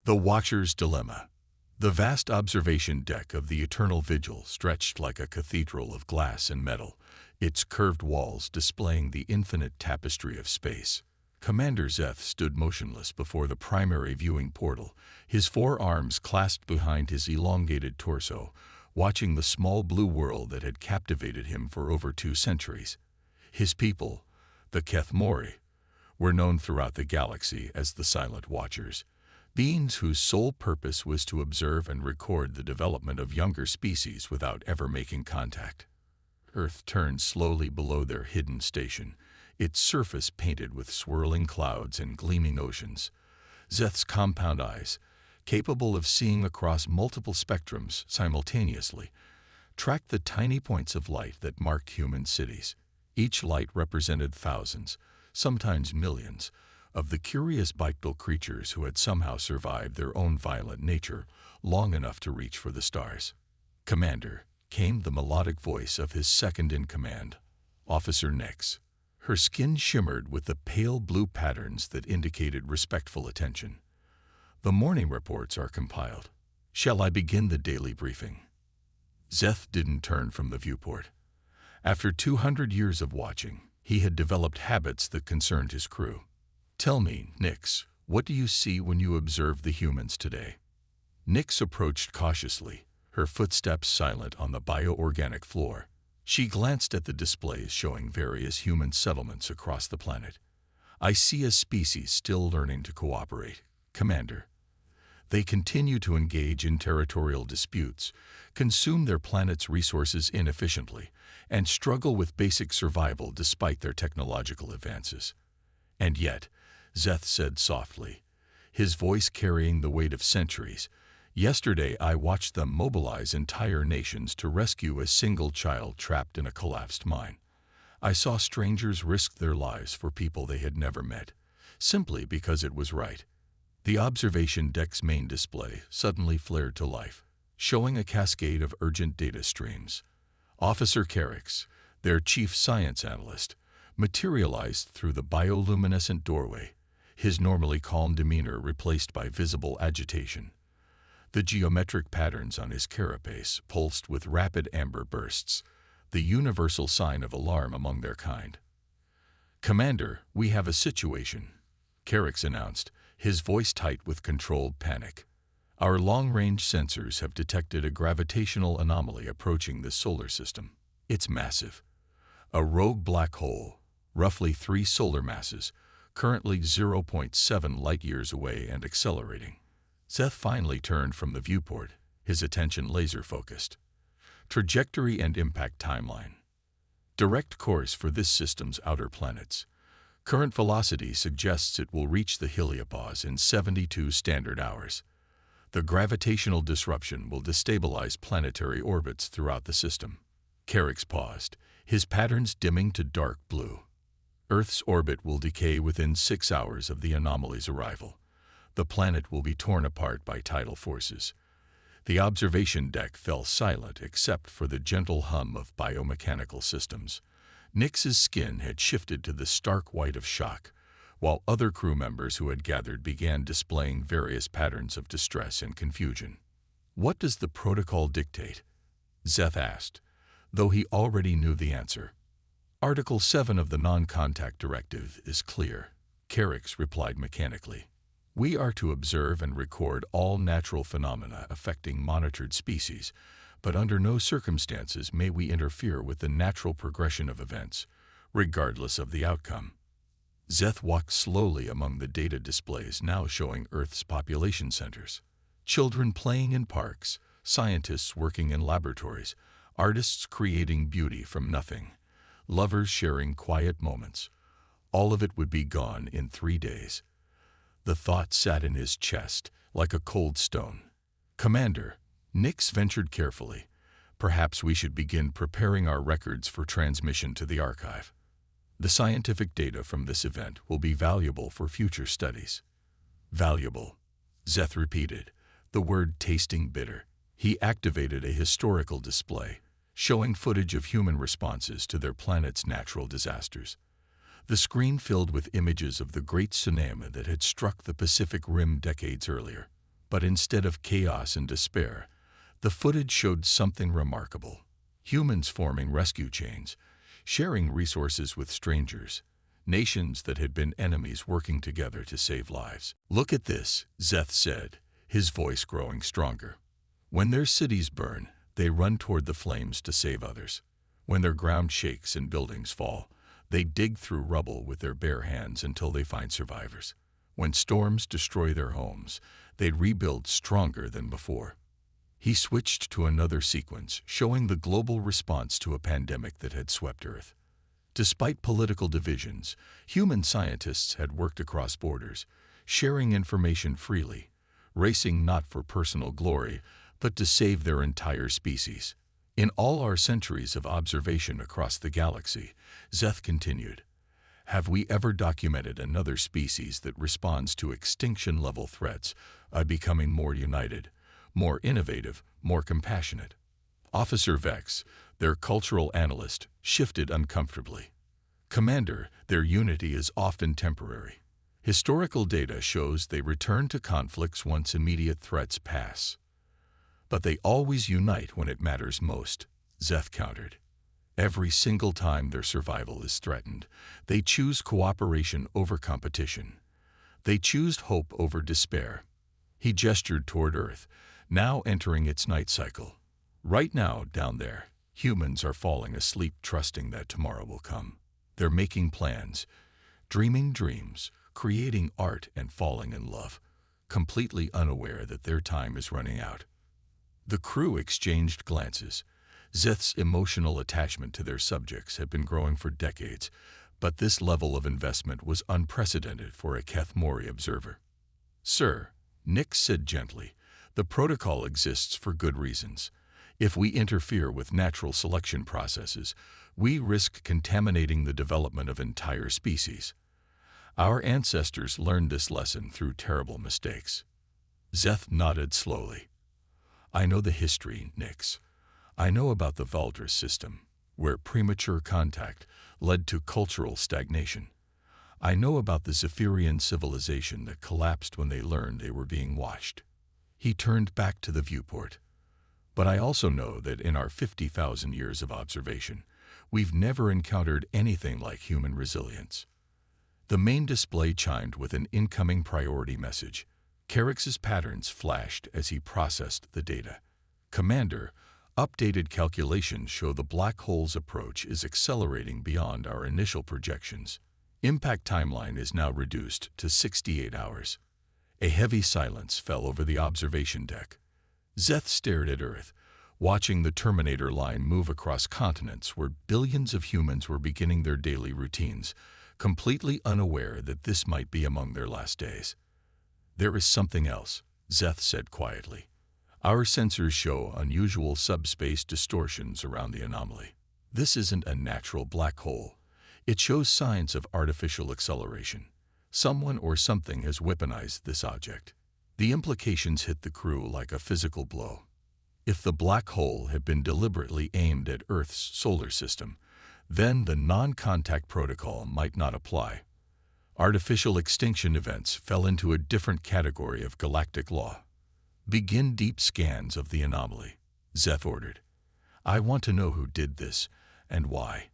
The Watcher's Dilemma. The vast observation deck of the Eternal Vigil stretched like a cathedral of glass and metal, its curved walls displaying the infinite tapestry of space. Commander Zeth stood motionless before the primary viewing portal, his four arms clasped behind his elongated torso, watching the small blue world that had captivated him for over 2 centuries. His people, the Keth Mori, were known throughout the galaxy as the Silent Watchers, beings whose sole purpose was to observe and record the development of younger species without ever making contact. Earth turned slowly below their hidden station, its surface painted with swirling clouds and gleaming oceans. Zeth's compound eyes, capable of seeing across multiple spectrums simultaneously, tracked the tiny points of light that marked human cities. Each light represented thousands, sometimes millions, of the curious bipedal creatures who had somehow survived their own violent nature long enough to reach for the stars. "Commander," came the melodic voice of his second-in-command, Officer Nix. Her skin shimmered with the pale blue patterns that indicated respectful attention. "The morning reports are compiled. Shall I begin the daily briefing?" Zeth didn't turn from the viewport. After 200 years of watching, he had developed habits that concerned his crew. "Tell me, Nix, what do you see when you observe the humans today?" Nix approached cautiously, her footsteps silent on the bioorganic floor. She glanced at the displays showing various human settlements across the planet. "I see a species still learning to cooperate, Commander. They continue to engage in territorial disputes, consume their planet's resources inefficiently, and struggle with basic survival despite their technological advances. And yet," Zeth said softly, his voice carrying the weight of centuries, "yesterday I watched them mobilize entire nations to rescue a single child trapped in a collapsed mine. I saw strangers risk their lives for people they had never met, simply because it was right." The observation deck's main display suddenly flared to life, showing a cascade of urgent data streams. Officer Carrix, their chief science analyst, materialized through the bioluminescent doorway, his normally calm demeanor replaced by visible agitation. The geometric patterns on his carapace pulsed with rapid amber bursts, the universal sign of alarm among their kind. "Commander, we have a situation," Carrix announced, his voice tight with controlled panic. "Our long-range sensors have detected a gravitational anomaly approaching the solar system. It's massive. A rogue black hole, roughly 3 solar masses, currently 0.7 light-years away and accelerating." Zeth finally turned from the viewport, his attention laser-focused. "Trajectory and impact timeline. Direct course for this system's outer planets. Current velocity suggests it will reach the heliopause in 72 standard hours. The gravitational disruption will destabilize planetary orbits throughout the system." Carrix paused, his patterns dimming to dark blue. "Earth's orbit will decay within 6 hours of the anomaly's arrival. The planet will be torn apart by tidal forces." The observation deck fell silent except for the gentle hum of biomechanical systems. Nix's skin had shifted to the stark white of shock, while other crew members who had gathered began displaying various patterns of distress and confusion. "What does the protocol dictate?" Zeth asked, though he already knew the answer. "Article 7 of the Non-Contact Directive is clear," Carrix replied mechanically. "We are to observe and record all natural phenomena affecting monitored species, but under no circumstances may we interfere with the natural progression of events, regardless of the outcome." Zeth walked slowly among the data displays now showing Earth's population centers. Children playing in parks, scientists working in laboratories, artists creating beauty from nothing, lovers sharing quiet moments. All of it would be gone in 3 days. The thought sat in his chest like a cold stone. "Commander," Nix ventured carefully, "perhaps we should begin preparing our records for transmission to the archive. The scientific data from this event will be valuable for future studies." "Valuable," Zeth repeated, the word tasting bitter. He activated a historical display, showing footage of human responses to their planet's natural disasters. The screen filled with images of the great tsunami that had struck the Pacific Rim decades earlier. But instead of chaos and despair, the footage showed something remarkable. Humans forming rescue chains, sharing resources with strangers, nations that had been enemies working together to save lives. "Look at this," Zeth said, his voice growing stronger. "When their cities burn, they run toward the flames to save others. When their ground shakes and buildings fall, they dig through rubble with their bare hands until they find survivors. When storms destroy their homes, they rebuild stronger than before." He switched to another sequence, showing the global response to a pandemic that had swept Earth. Despite political divisions, human scientists had worked across borders, sharing information freely, racing not for personal glory, but to save their entire species. "In all our centuries of observation across the galaxy," Zeth continued, "have we ever documented another species that responds to extinction-level threats by becoming more united, more innovative, more compassionate?" Officer Vex, their cultural analyst, shifted uncomfortably. "Commander, their unity is often temporary. Historical data shows they return to conflicts once immediate threats pass. But they always unite when it matters most," Zeth countered. "Every single time their survival is threatened, they choose cooperation over competition. They choose hope over despair." He gestured toward Earth, now entering its night cycle. "Right now, down there, humans are falling asleep trusting that tomorrow will come. They're making plans, dreaming dreams, creating art and falling in love, completely unaware that their time is running out." The crew exchanged glances. Zeth's emotional attachment to their subjects had been growing for decades, but this level of investment was unprecedented for a Keth Mori observer. "Sir," Nix said gently, "the protocol exists for good reasons. If we interfere with natural selection processes, we risk contaminating the development of entire species. Our ancestors learned this lesson through terrible mistakes." Zeth nodded slowly. "I know the history, Nix. I know about the Valdris system, where premature contact led to cultural stagnation. I know about the Zephyrian civilization that collapsed when they learned they were being watched." He turned back to the viewport. "But I also know that in our 50,000 years of observation, we've never encountered anything like human resilience." The main display chimed with an incoming priority message. Carrick's patterns flashed as he processed the data. "Commander, updated calculations show the black hole's approach is accelerating beyond our initial projections. Impact timeline is now reduced to 68 hours. A heavy silence fell over the observation deck. Zeth stared at Earth, watching the Terminator line move across continents where billions of humans were beginning their daily routines, completely unaware that this might be among their last days. "There is something else," Zeth said quietly. "Our sensors show unusual subspace distortions around the anomaly. This isn't a natural black hole. It shows signs of artificial acceleration. Someone or something has weaponized this object." The implications hit the crew like a physical blow. If the black hole had been deliberately aimed at Earth's solar system, then the non-contact protocol might not apply. Artificial extinction events fell into a different category of galactic law. "Begin deep scans of the anomaly," Zeth ordered. "I want to know who did this and why.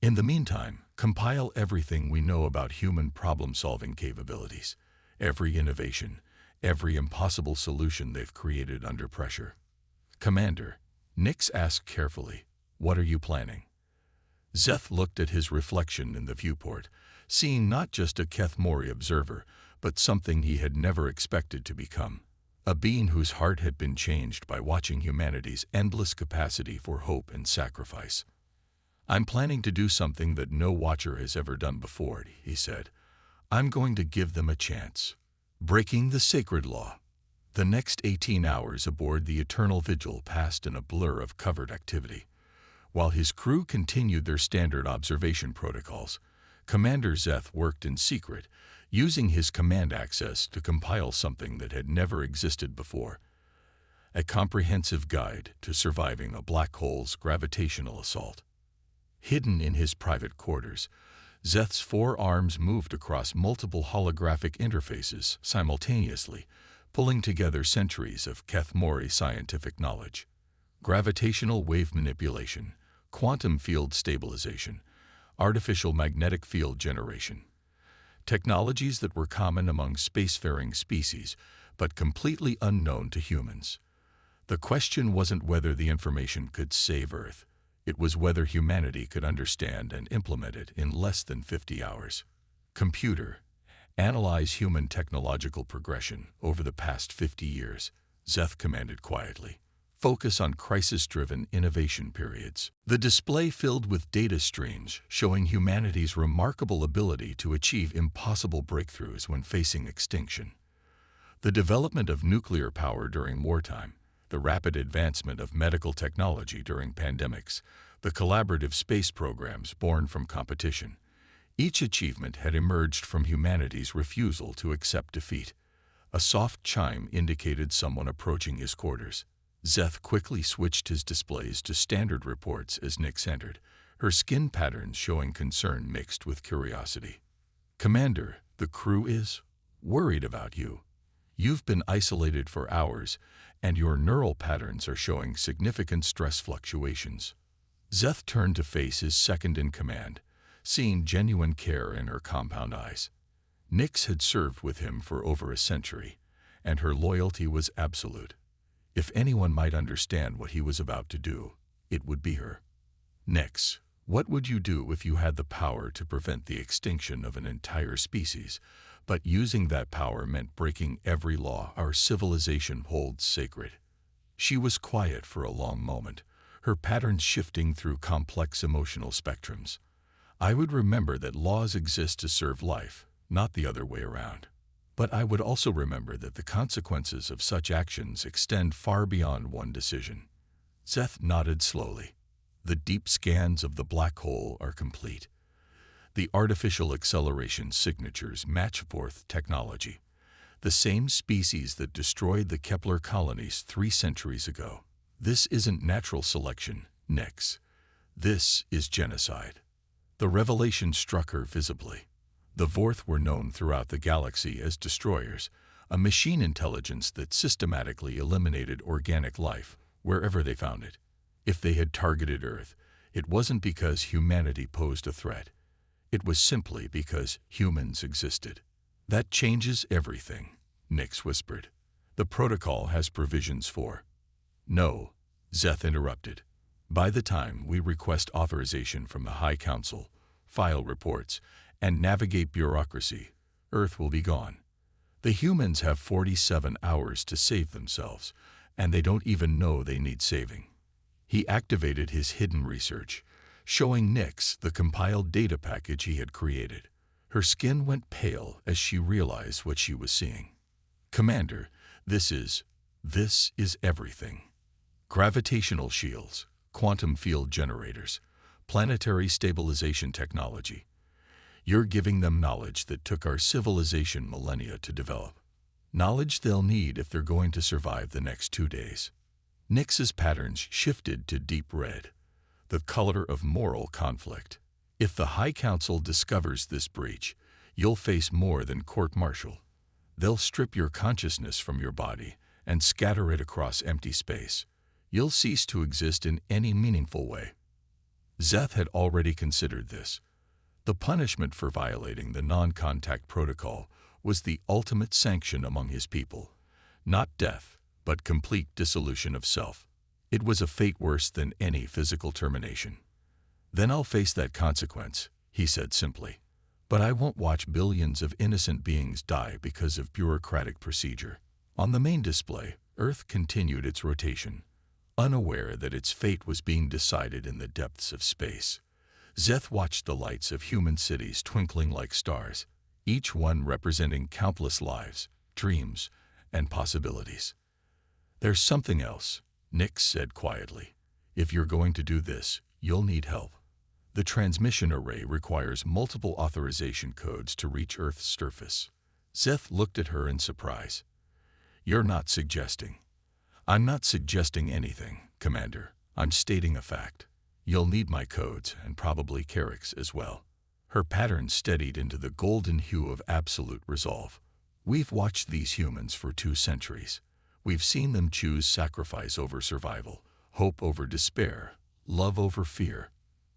In the meantime, compile everything we know about human problem-solving capabilities, every innovation, every impossible solution they've created under pressure." "Commander," Nix asked carefully, "what are you planning?" Zeth looked at his reflection in the viewport, seeing not just a Keth Mori observer, but something he had never expected to become. A being whose heart had been changed by watching humanity's endless capacity for hope and sacrifice. "I'm planning to do something that no watcher has ever done before," he said. "I'm going to give them a chance. Breaking the sacred law." The next 18 hours aboard the Eternal Vigil passed in a blur of covert activity. While his crew continued their standard observation protocols, Commander Zeth worked in secret, using his command access to compile something that had never existed before: a comprehensive guide to surviving a black hole's gravitational assault. Hidden in his private quarters, Zeth's 4 arms moved across multiple holographic interfaces simultaneously, pulling together centuries of Keth-Mori scientific knowledge. Gravitational wave manipulation, quantum field stabilization, artificial magnetic field generation. Technologies that were common among spacefaring species, but completely unknown to humans. The question wasn't whether the information could save Earth. It was whether humanity could understand and implement it in less than 50 hours. Computer, analyze human technological progression over the past 50 years, Zeth commanded quietly. Focus on crisis-driven innovation periods. The display filled with data streams showing humanity's remarkable ability to achieve impossible breakthroughs when facing extinction. The development of nuclear power during wartime, the rapid advancement of medical technology during pandemics, the collaborative space programs born from competition. Each achievement had emerged from humanity's refusal to accept defeat. A soft chime indicated someone approaching his quarters. Zeth quickly switched his displays to standard reports as Nyx entered, her skin patterns showing concern mixed with curiosity. "Commander, the crew is worried about you. You've been isolated for hours, and your neural patterns are showing significant stress fluctuations." Zeth turned to face his second-in-command, seeing genuine care in her compound eyes. Nyx had served with him for over a century, and her loyalty was absolute. If anyone might understand what he was about to do, it would be her. "Nyx, what would you do if you had the power to prevent the extinction of an entire species, but using that power meant breaking every law our civilization holds sacred?" She was quiet for a long moment, her patterns shifting through complex emotional spectrums. "I would remember that laws exist to serve life, not the other way around. But I would also remember that the consequences of such actions extend far beyond one decision." Zeth nodded slowly. "The deep scans of the black hole are complete. The artificial acceleration signatures match forth technology, the same species that destroyed the Kepler colonies 3 centuries ago. This isn't natural selection, Nyx. This is genocide." The revelation struck her visibly. The Vorth were known throughout the galaxy as destroyers, a machine intelligence that systematically eliminated organic life wherever they found it. If they had targeted Earth, it wasn't because humanity posed a threat. It was simply because humans existed. "That changes everything," Nyx whispered. "The protocol has provisions for—" "No," Zeth interrupted. "By the time we request authorization from the High Council, file reports, and navigate bureaucracy, Earth will be gone. The humans have 47 hours to save themselves, and they don't even know they need saving." He activated his hidden research, showing Nyx the compiled data package he had created. Her skin went pale as she realized what she was seeing. "Commander, this is everything. Gravitational shields, quantum field generators, planetary stabilization technology. You're giving them knowledge that took our civilization millennia to develop. Knowledge they'll need if they're going to survive the next 2 days." Nyx's patterns shifted to deep red, the color of moral conflict. "If the High Council discovers this breach, you'll face more than court-martial. They'll strip your consciousness from your body and scatter it across empty space. You'll cease to exist in any meaningful way." Zeth had already considered this. The punishment for violating the non-contact protocol was the ultimate sanction among his people. Not death, but complete dissolution of self. It was a fate worse than any physical termination. "Then I'll face that consequence," he said simply. "But I won't watch billions of innocent beings die because of bureaucratic procedure." On the main display, Earth continued its rotation, unaware that its fate was being decided in the depths of space. Zeth watched the lights of human cities twinkling like stars, each one representing countless lives, dreams, and possibilities. "There's something else," Nyx said quietly. "If you're going to do this, you'll need help. The transmission array requires multiple authorization codes to reach Earth's surface." Zeth looked at her in surprise. "You're not suggesting—" "I'm not suggesting anything, Commander. I'm stating a fact. You'll need my codes, and probably Carrick's as well." Her pattern steadied into the golden hue of absolute resolve. We've watched these humans for 2 centuries. We've seen them choose sacrifice over survival, hope over despair, love over fear.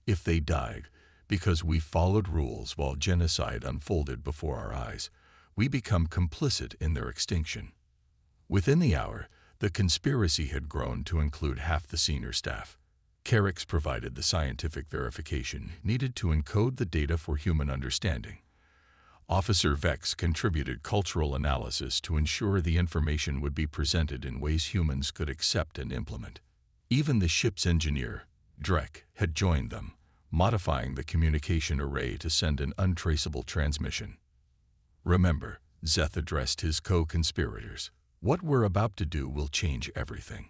If they died because we followed rules while genocide unfolded before our eyes, we become complicit in their extinction. Within the hour, the conspiracy had grown to include half the senior staff. Carrick's provided the scientific verification needed to encode the data for human understanding. Officer Vex contributed cultural analysis to ensure the information would be presented in ways humans could accept and implement. Even the ship's engineer, Drek, had joined them, modifying the communication array to send an untraceable transmission. Remember, Zeth addressed his co-conspirators. What we're about to do will change everything.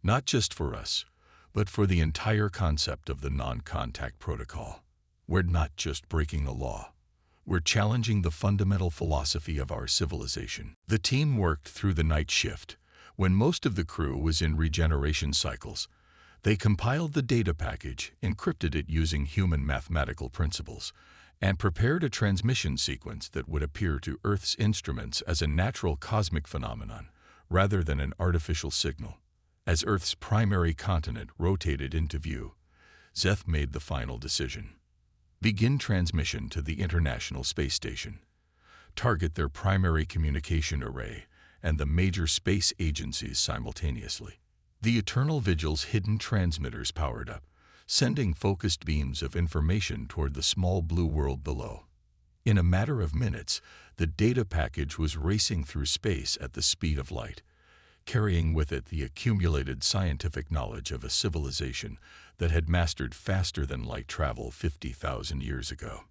Not just for us, but for the entire concept of the non-contact protocol. We're not just breaking a law. We're challenging the fundamental philosophy of our civilization. The team worked through the night shift. When most of the crew was in regeneration cycles, they compiled the data package, encrypted it using human mathematical principles, and prepared a transmission sequence that would appear to Earth's instruments as a natural cosmic phenomenon, rather than an artificial signal. As Earth's primary continent rotated into view, Zeth made the final decision. Begin transmission to the International Space Station. Target their primary communication array and the major space agencies simultaneously. The Eternal Vigil's hidden transmitters powered up, sending focused beams of information toward the small blue world below. In a matter of minutes, the data package was racing through space at the speed of light, carrying with it the accumulated scientific knowledge of a civilization that had mastered faster-than-light travel 50,000 years ago.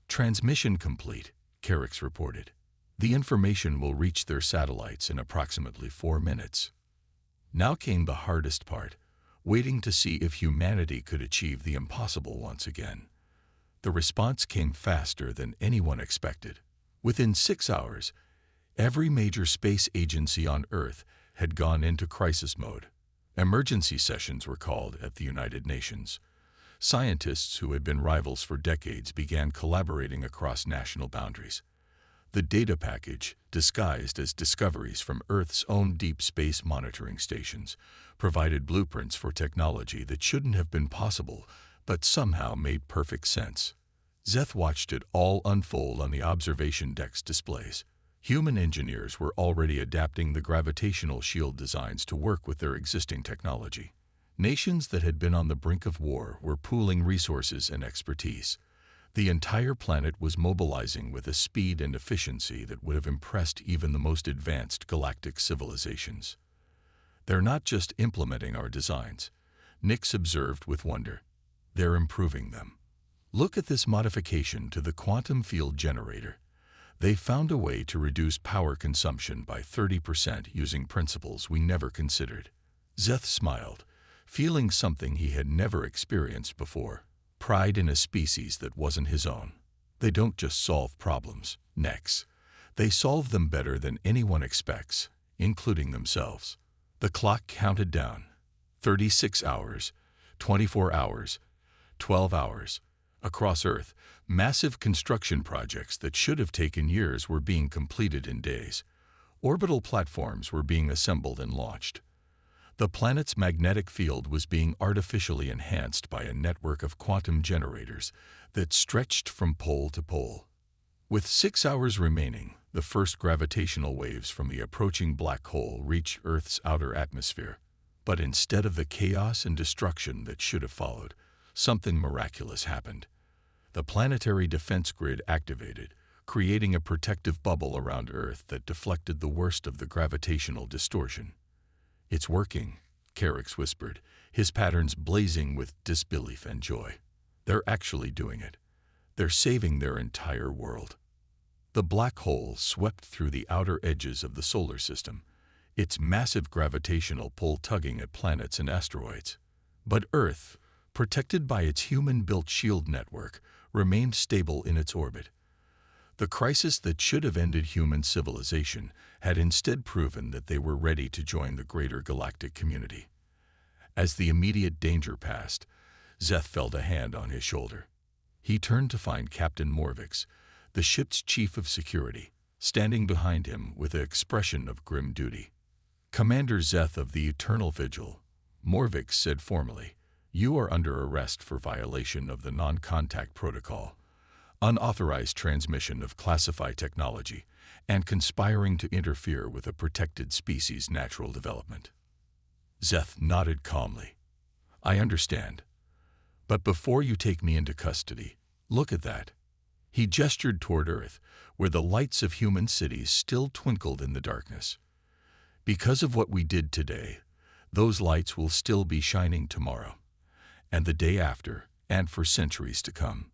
Transmission complete, Carrick's reported. The information will reach their satellites in approximately 4 minutes. Now came the hardest part, waiting to see if humanity could achieve the impossible once again. The response came faster than anyone expected. Within 6 hours, every major space agency on Earth had gone into crisis mode. Emergency sessions were called at the United Nations. Scientists who had been rivals for decades began collaborating across national boundaries. The data package, disguised as discoveries from Earth's own deep space monitoring stations, provided blueprints for technology that shouldn't have been possible, but somehow made perfect sense. Zeth watched it all unfold on the observation deck's displays. Human engineers were already adapting the gravitational shield designs to work with their existing technology. Nations that had been on the brink of war were pooling resources and expertise. The entire planet was mobilizing with a speed and efficiency that would have impressed even the most advanced galactic civilizations. They're not just implementing our designs, Nix observed with wonder. They're improving them. Look at this modification to the quantum field generator. They found a way to reduce power consumption by 30% using principles we never considered. Zeth smiled, feeling something he had never experienced before. Pride in a species that wasn't his own. They don't just solve problems, Nex. They solve them better than anyone expects, including themselves. The clock counted down. 36 hours, 24 hours, 12 hours. Across Earth, massive construction projects that should have taken years were being completed in days. Orbital platforms were being assembled and launched. The planet's magnetic field was being artificially enhanced by a network of quantum generators that stretched from pole to pole. With 6 hours remaining, the first gravitational waves from the approaching black hole reached Earth's outer atmosphere. But instead of the chaos and destruction that should have followed, something miraculous happened. The planetary defense grid activated, creating a protective bubble around Earth that deflected the worst of the gravitational distortion. "It's working," Carrick's whispered, his patterns blazing with disbelief and joy. "They're actually doing it. They're saving their entire world." The black hole swept through the outer edges of the solar system, its massive gravitational pull tugging at planets and asteroids. But Earth, protected by its human-built shield network, remained stable in its orbit. The crisis that should have ended human civilization had instead proven that they were ready to join the greater galactic community. As the immediate danger passed, Zeth felt a hand on his shoulder. He turned to find Captain Morvix, the ship's chief of security. standing behind him with an expression of grim duty. "Commander Zeth of the Eternal Vigil," Morvix said formally, "you are under arrest for violation of the non-contact protocol, unauthorized transmission of classified technology, and conspiring to interfere with a protected species' natural development." Zeth nodded calmly. "I understand. But before you take me into custody, look at that." He gestured toward Earth, where the lights of human cities still twinkled in the darkness. "Because of what we did today, those lights will still be shining tomorrow, and the day after, and for centuries to come."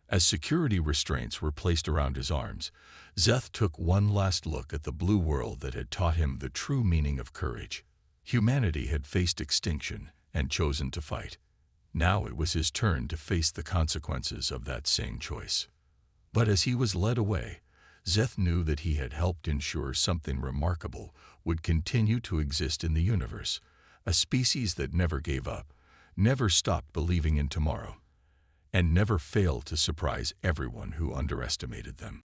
As security restraints were placed around his arms, Zeth took one last look at the blue world that had taught him the true meaning of courage. Humanity had faced extinction and chosen to fight. Now it was his turn to face the consequences of that same choice. But as he was led away, Zeth knew that he had helped ensure something remarkable would continue to exist in the universe, a species that never gave up, never stopped believing in tomorrow, and never failed to surprise everyone who underestimated them.